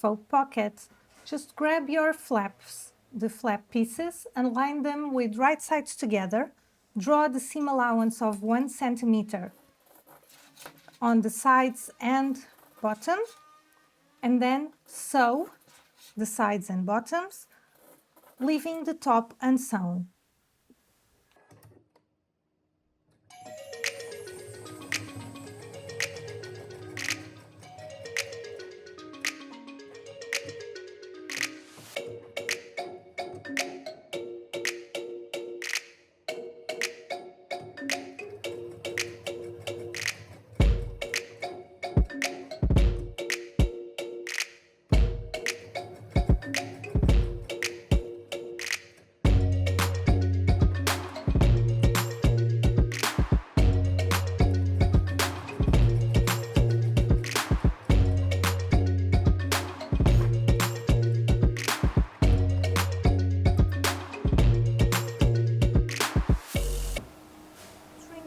faux pocket, just grab your flaps, the flap pieces, and line them with right sides together. Draw the seam allowance of 1 centimeter on the sides and bottom, and then sew the sides and bottoms, leaving the top unsewn.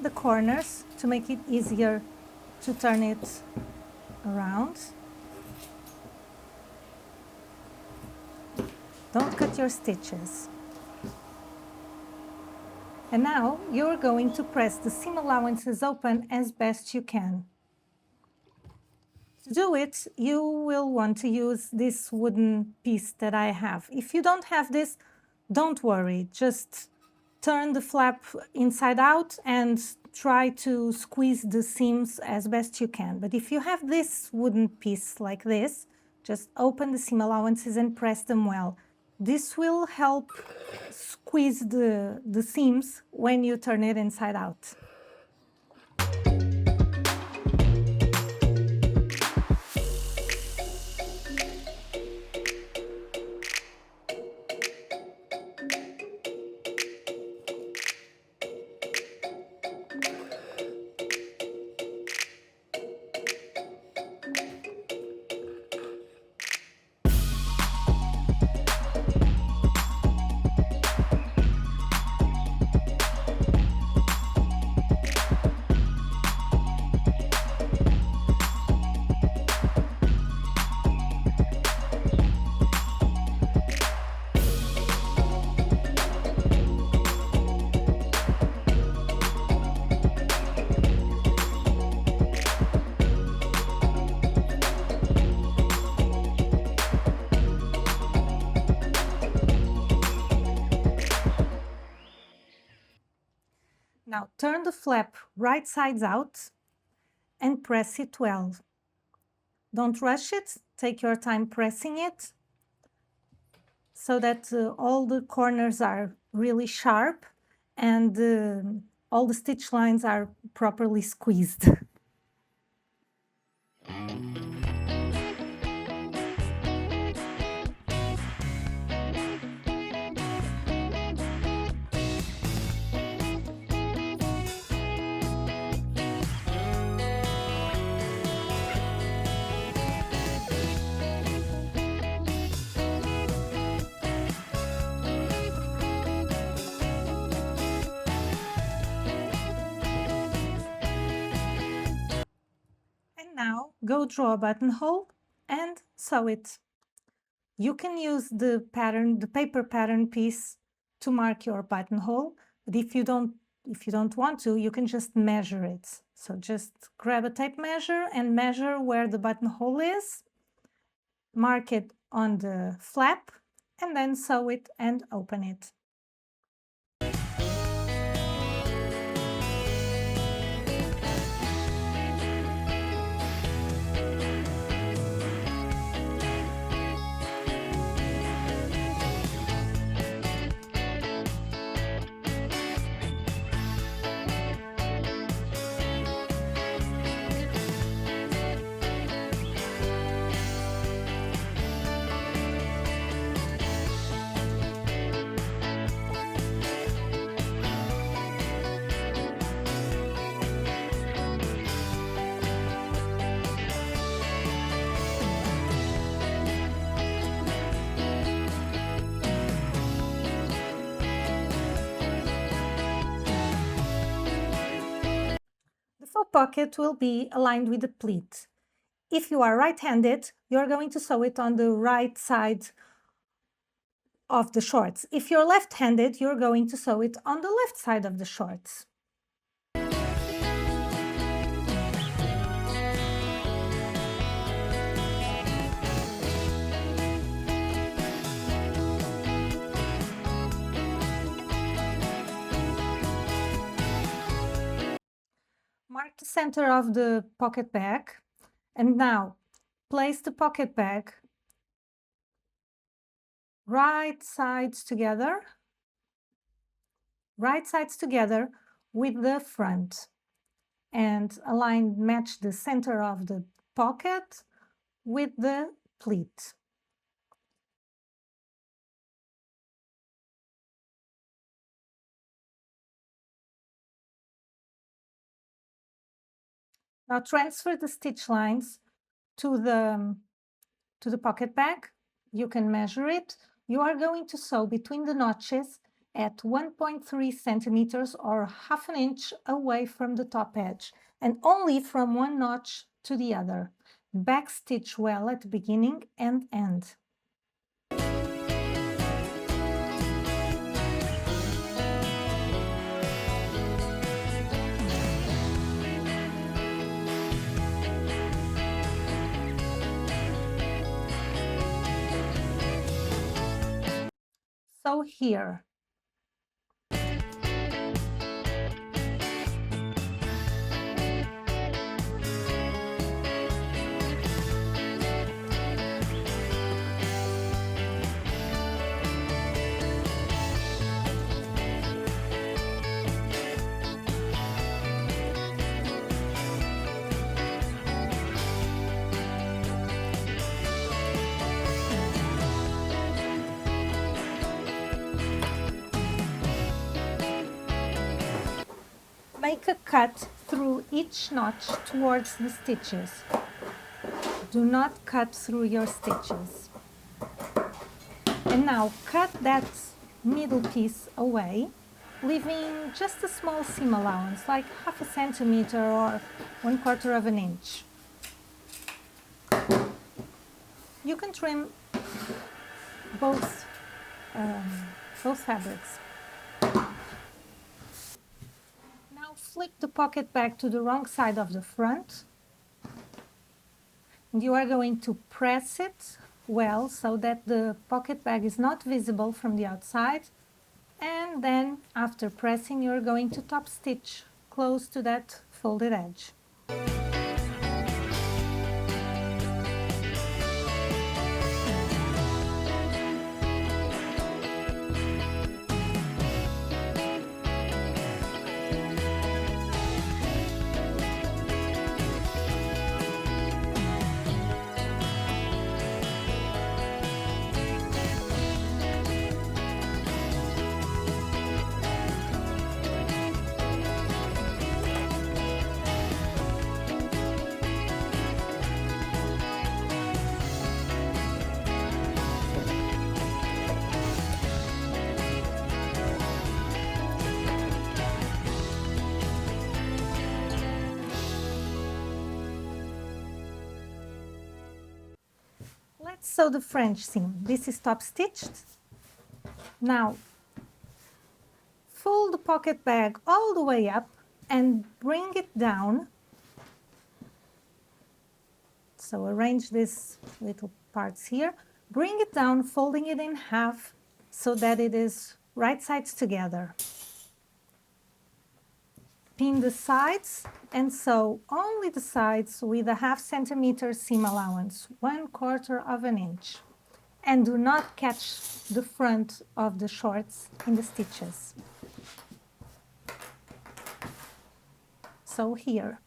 The corners to make it easier to turn it around. Don't cut your stitches. And now you're going to press the seam allowances open as best you can. To do it, you will want to use this wooden piece that I have. If you don't have this, don't worry, just turn the flap inside out and try to squeeze the seams as best you can. But if you have this wooden piece like this, just open the seam allowances and press them well. This will help squeeze the seams when you turn it inside out. Now turn the flap right sides out and press it well. Don't rush it, take your time pressing it so that all the corners are really sharp and all the stitch lines are properly squeezed. Now go draw a buttonhole and sew it. You can use the paper pattern piece to mark your buttonhole, but if you don't want to, you can just measure it. So just grab a tape measure and measure where the buttonhole is, mark it on the flap, and then sew it and open it. The faux pocket will be aligned with the pleat. If you are right-handed, you're going to sew it on the right side of the shorts. If you're left-handed, you're going to sew it on the left side of the shorts. Mark the center of the pocket bag, and now place the pocket bag right sides together with the front, and match the center of the pocket with the pleat. Now transfer the stitch lines to the pocket bag. You can measure it. You are going to sew between the notches at 1.3 centimeters or half an inch away from the top edge, and only from one notch to the other. Backstitch well at the beginning and end. So here. Make a cut through each notch towards the stitches. Do not cut through your stitches. And now cut that middle piece away, leaving just a small seam allowance, like half a centimeter or 1/4 of an inch. You can trim both fabrics. Flip the pocket bag to the wrong side of the front, and you are going to press it well so that the pocket bag is not visible from the outside, and then after pressing you're going to top stitch close to that folded edge. Let's sew the French seam. This is top stitched. Now fold the pocket bag all the way up and bring it down. So arrange these little parts here. Bring it down, folding it in half so that it is right sides together. Pin the sides and sew only the sides with a half centimeter seam allowance, 1/4 of an inch. And do not catch the front of the shorts in the stitches. So here.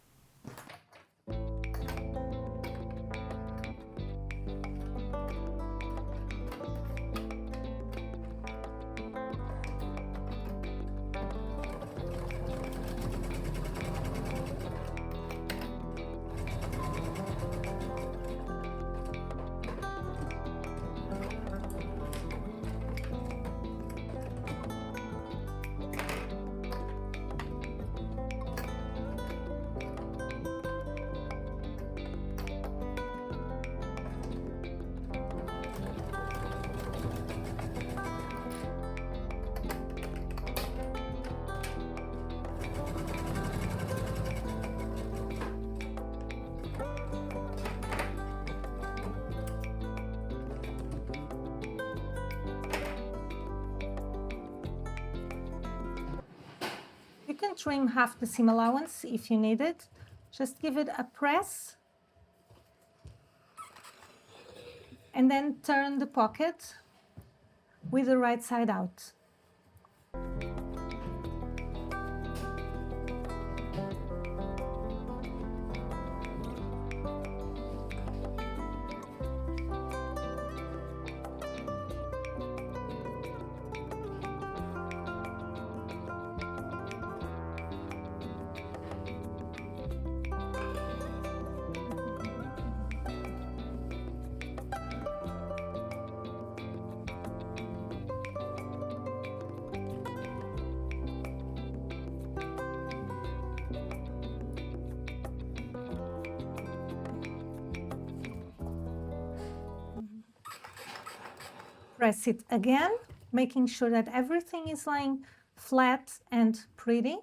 can trim half the seam allowance if you need it. Just give it a press and then turn the pocket with the right side out. Press it again, making sure that everything is lying flat and pretty,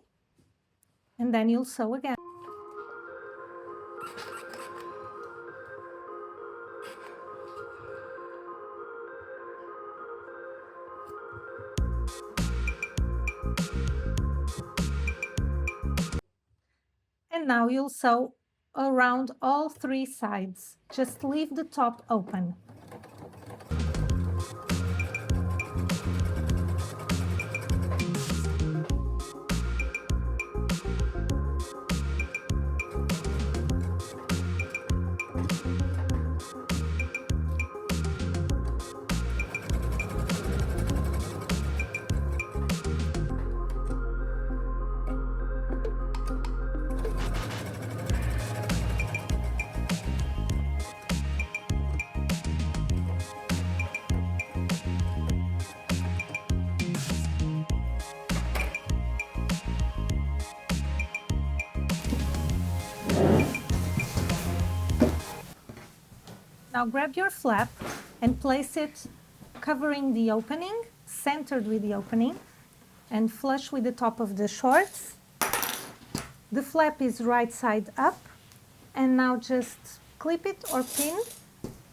and then you'll sew again. And now you'll sew around all 3 sides. Just leave the top open. Now grab your flap and place it covering the opening, centered with the opening, and flush with the top of the shorts. The flap is right side up, and now just clip it or pin,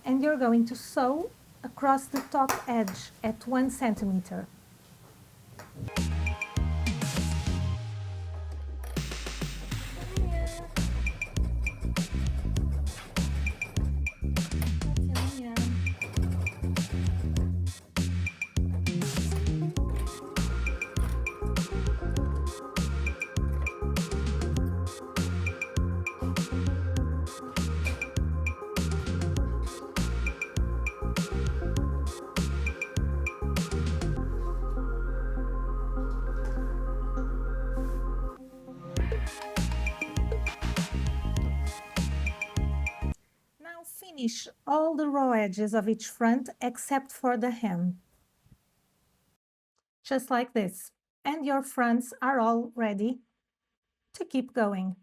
and you're going to sew across the top edge at 1 centimeter. Finish all the raw edges of each front except for the hem. Just like this. And your fronts are all ready to keep going.